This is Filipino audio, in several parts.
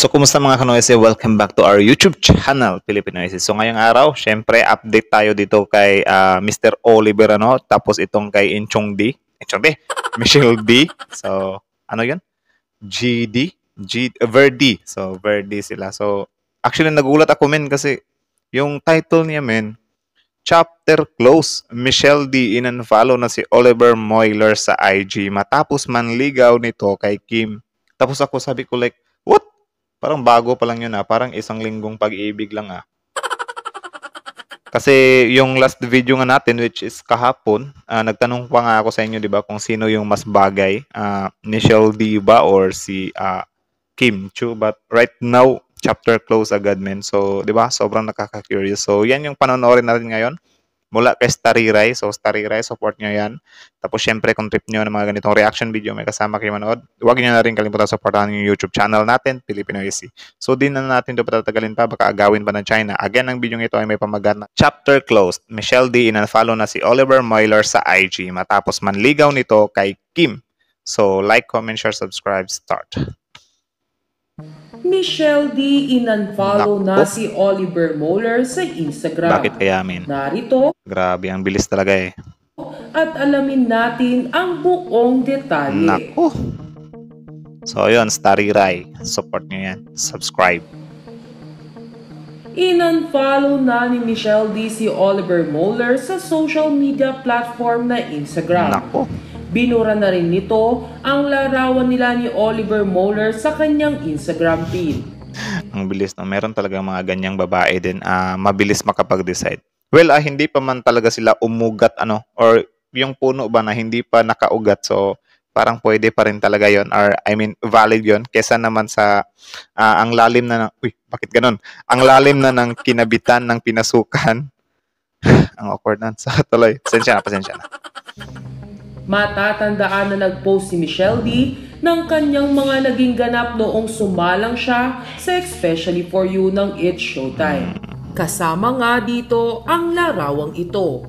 So, kumusta mga kanoise? Welcome back to our YouTube channel, Filipinoise. So, ngayong araw, syempre, update tayo dito kay Mr. Oliver, ano? Tapos itong kay Inchong D. Michelle D. So, ano yun? Verdi. So, Verdi sila. So, actually, nagulat ako, men, kasi yung title niya, men, Chapter Close. Michelle D. in-unfollow na si Oliver Moyler sa IG matapos manligaw nito kay Kim. Tapos ako sabi ko like, what? Parang bago pa lang yun parang isang linggong pag-ibig lang Kasi yung last video nga natin which is kahapon, nagtanong pa nga ako sa inyo, 'di ba, kung sino yung mas bagay, Michelle D ba or si Kim Chu, but right now chapter close agad, men. So, 'di ba? Sobrang nakaka-curious. So, 'yan yung panonoorin natin ngayon. Mula kay Starry Rai. So, Starry Rai, support nyo yan. Tapos, syempre, kung trip nyo ng mga ganitong reaction video, may kasama kayo manood, huwag nyo na rin kalimutan supportahan yung YouTube channel natin, Filipinoise. So, di na natin ito patatagalin pa, baka agawin pa ng China. Again, ang video ito ay may pamagat na Chapter Closed. Michelle D. in-unfollow na si Oliver Moyler sa IG matapos manligaw nito kay Kim. So, like, comment, share, subscribe, start. Michelle D. in-unfollow na si Oliver Moyler sa Instagram. Bakit kaya, min? Narito. Grabe, ang bilis talaga At alamin natin ang buong detalye. Naku. So, yun, Starry Rai. Support nyo yan. Subscribe. In-unfollow na ni Michelle D. si Oliver Moyler sa social media platform na Instagram. Naku. Binura na rin nito ang larawan nila ni Oliver Moyler sa kanyang Instagram feed. Ang bilis, no? Meron talaga mga ganyang babae din, mabilis makapag-decide. Well, hindi pa man talaga sila umugat, or yung puno ba na hindi pa nakaugat. So, parang pwede pa rin talaga yon, or I mean, valid yon, kesa naman sa ang lalim na bakit ganun? Ang lalim na ng kinabitan ng pinasukan. Ang awkward na. So, tuloy. Pasensya na. Matatandaan na nag-post si Michelle D. ng kanyang mga naging ganap noong sumalang siya sa Especially For You ng It's Showtime. Kasama nga dito ang larawang ito.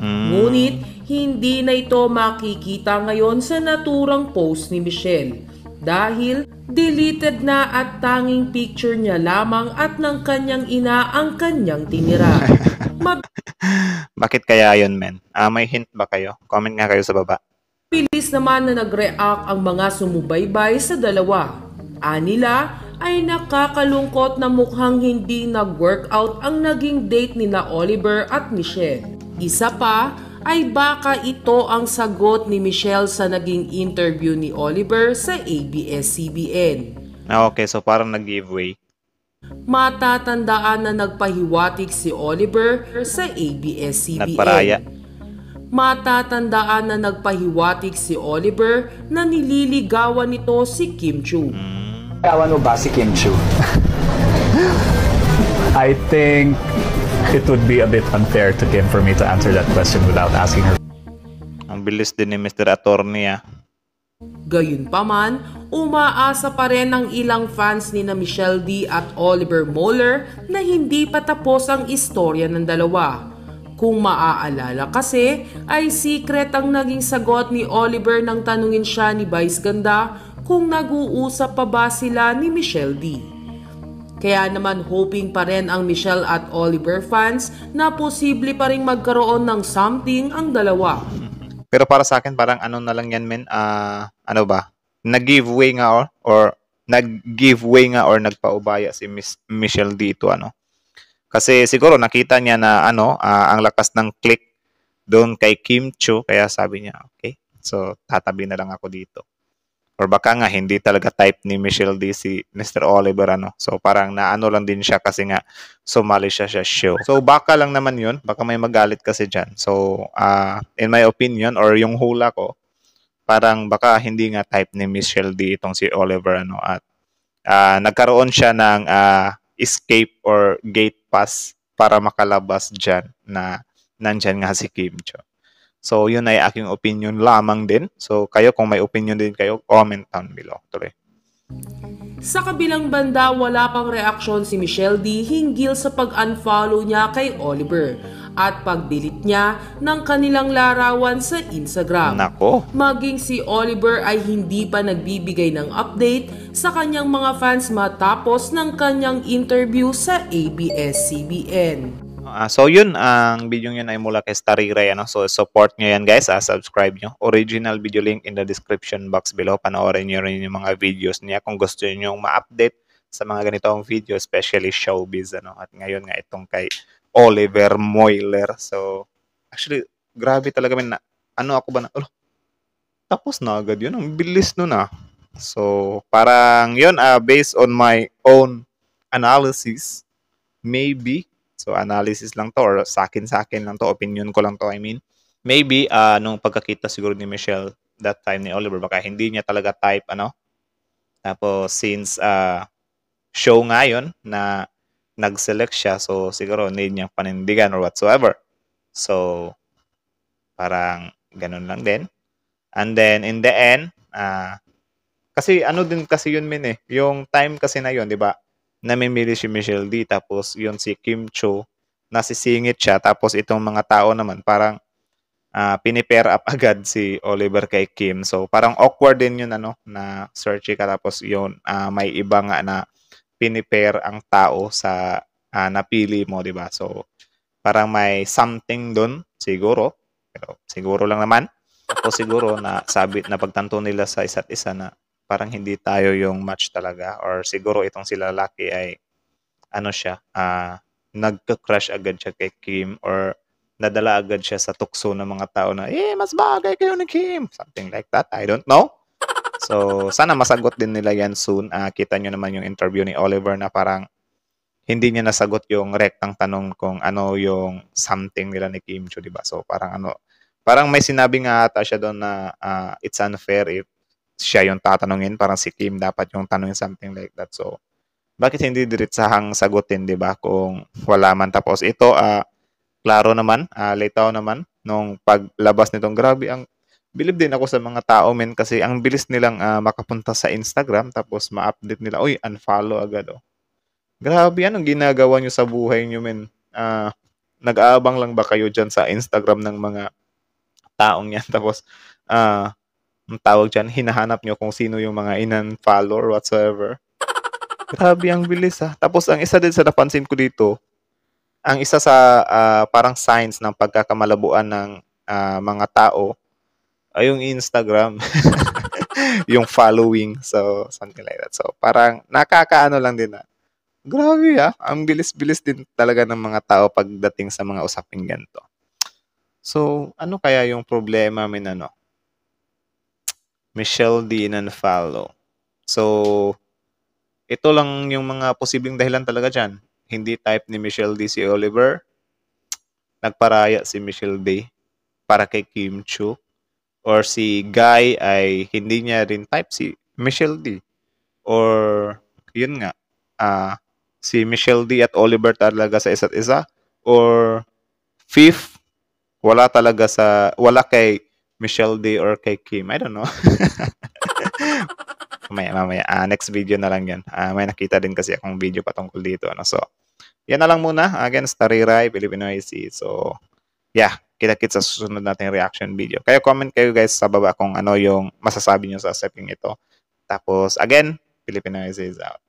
Ngunit hindi na ito makikita ngayon sa naturang post ni Michelle dahil deleted na at tanging picture niya lamang at ng kanyang ina ang kanyang tinira. Bakit kaya yun, men? May hint ba kayo? Comment nga kayo sa baba. Bilis naman na nag-react ang mga sumubaybay sa dalawa. Anila ay nakakalungkot na mukhang hindi nag-workout ang naging date nila Oliver at Michelle. Isa pa ay baka ito ang sagot ni Michelle sa naging interview ni Oliver sa ABS-CBN. Okay, so parang nag-giveaway. Matatandaan na nagpahiwatig si Oliver sa ABS-CBN. Nagparaya. Matatandaan na nagpahiwatig si Oliver na nililigawan nito si Kim Chu. Niligawan mo ba si Kim Chu? I think it would be a bit unfair to Kim for me to answer that question without asking her. Ang bilis din ni Mr. Attorney Gayunpaman, umaasa pa rin ang ilang fans ni na Michelle D. at Oliver Moyler na hindi pa tapos ang istorya ng dalawa. Kung maaalala kasi, ay secret ang naging sagot ni Oliver nang tanungin siya ni Vice Ganda kung nag-uusap pa ba sila ni Michelle D. Kaya naman hoping pa rin ang Michelle at Oliver fans na posible pa rin magkaroon ng something ang dalawa. Pero para sa akin, parang ano na lang yan, men, nag-giveaway nga or nag-giveaway nga or nagpaubaya si Michelle D. ito, Kasi siguro nakita niya na ang lakas ng click doon kay Kim Chu, kaya sabi niya, okay, so tatabi na lang ako dito. Or baka nga hindi talaga type ni Michelle D. si Mr. Oliver, So parang naano lang din siya kasi nga sumali siya sa show. So baka lang naman yun, baka may magalit kasi dyan. So in my opinion or yung hula ko, parang baka hindi nga type ni Michelle D. itong si Oliver, at nagkaroon siya ng escape or gate pass para makalabas dyan na nandyan nga si Kim Chu. So, yun ay aking opinion lamang din. So, kayo kung may opinion din kayo, comment down below. Tuloy. Sa kabilang banda, wala pang reaksyon si Michelle D. hinggil sa pag-unfollow niya kay Oliver. at pag-delete niya ng kanilang larawan sa Instagram. Nako. Maging si Oliver ay hindi pa nagbibigay ng update sa kanyang mga fans matapos ng kanyang interview sa ABS-CBN. So yun, ang video yun ay mula kay Starire, ano? So support nyo yan guys, subscribe nyo. Original video link in the description box below. Panoorin nyo rin yung mga videos niya kung gusto nyo ma-update sa mga ganitong video, especially showbiz, ano? At ngayon nga itong kay Oliver Moiler. So actually, grabe talaga man na, ano ako ba na, tapos na agad yun, ang bilis nun ah. So parang yun, based on my own analysis, maybe, so analysis lang to or sa akin lang to, opinion ko lang to, I mean. Maybe nung pagkakita siguro ni Michelle that time ni Oliver, baka hindi niya talaga type, ano. Tapos since show nga yun na nag-select siya, so siguro need niyang panindigan or whatsoever. So parang ganun lang din. And then in the end, kasi ano din kasi yun min yung time kasi na yun, di ba? Namimili si Michelle D, tapos yun si Kim Cho, nasisingit siya, tapos itong mga tao naman parang pinipair up agad si Oliver kay Kim. So parang awkward din yun, ano, na searchy ka tapos yun may iba nga na pinipair ang tao sa napili mo, di ba? So parang may something dun siguro, pero siguro lang naman. Tapos siguro na sabi na pagtanto nila sa isa't isa na parang hindi tayo yung match talaga, or siguro itong sila lalaki ay ano siya, nagka-crush agad siya kay Kim, or nadala agad siya sa tukso ng mga tao na mas bagay kayo ni Kim, something like that, I don't know. So sana masagot din nila yan soon. Kita nyo naman yung interview ni Oliver na parang hindi niya nasagot yung rektang tanong kung ano yung something nila ni Kim Cho, diba? So parang ano, parang may sinabi nga ata siya doon na it's unfair if siya yung tatanungin, parang si Kim dapat yung tanungin, something like that. So bakit hindi diretsahang sagutin, di ba, kung wala man. Tapos ito, klaro naman, litaw naman nung paglabas nitong, grabe, ang bilib din ako sa mga tao, men, kasi ang bilis nilang makapunta sa Instagram, tapos ma-update nila, uy, unfollow agad, oh. Grabe, anong ginagawa nyo sa buhay nyo, men? Nag-aabang lang ba kayo dyan sa Instagram ng mga taong yan? Tapos ang tawag dyan, hinahanap nyo kung sino yung mga in-unfollow or whatsoever. Grabe, ang bilis. Tapos ang isa din sa napansin ko dito, ang isa sa parang signs ng pagkakamalabuan ng mga tao ay yung Instagram. Yung following. So, something like that. So, parang nakakaano lang din na, grabe ang bilis-bilis din talaga ng mga tao pagdating sa mga usaping ganito. So, ano kaya yung problema, Michelle D unfollow. So, ito lang yung mga posibleng dahilan talaga dyan. Hindi type ni Michelle D si Oliver. Nagparaya si Michelle D para kay Kim Cho. Or si Guy ay hindi niya rin type si Michelle D. Or, yun nga, si Michelle D at Oliver talaga sa isa't isa. Or, fifth, wala kay Michelle D or kay Kim. I don't know. mamaya. Next video na lang yan. May nakita din kasi akong video patungkol dito. Ano? So, yan na lang muna. Again, Starire, Filipino IC. So, yeah. Kita-kits sa susunod nating reaction video. Kaya comment kayo guys sa baba kung ano yung masasabi nyo sa stepping ito. Tapos, again, Filipino IC is out.